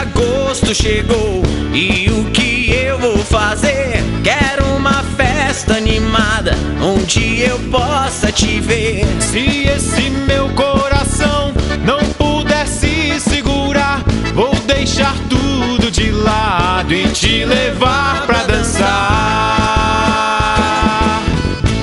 agosto chegou e o que eu vou fazer? Quero uma festa animada onde eu possa te ver. Se esse meu coração não puder se segurar, vou deixar tudo de lado e te levar pra dançar.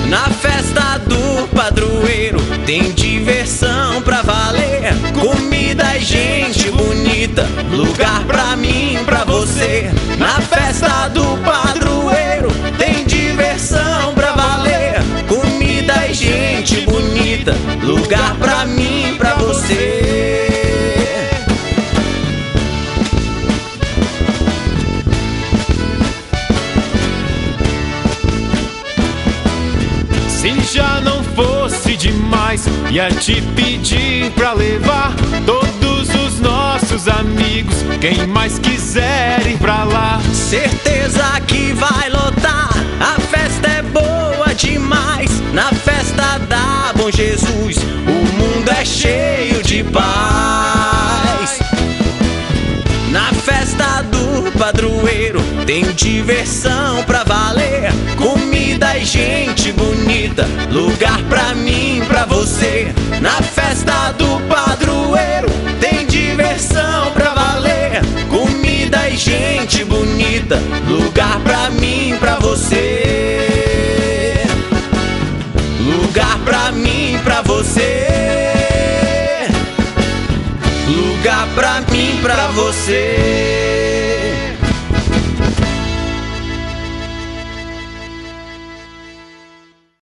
Na festa do padroeiro tem diversão pra valer, comida e gente bonita, lugar pra mim, pra você. Na festa do padroeiro tem diversão pra valer, comida e gente bonita, lugar pra mim, pra você. Se já não fosse demais, ia te pedir pra levar todos os nossos amigos, quem mais quiser ir pra lá. Certeza que vai lotar, a festa é boa demais. Na festa da Bom Jesus, o mundo é cheio de paz. Na festa do padroeiro tem diversão pra valer, comida e gente bonita, lugar pra mim, pra você. Na festa do padroeiro tem diversão pra valer, comida e gente bonita, lugar pra mim, pra você. Lugar pra mim, pra você. Lugar pra mim, pra você.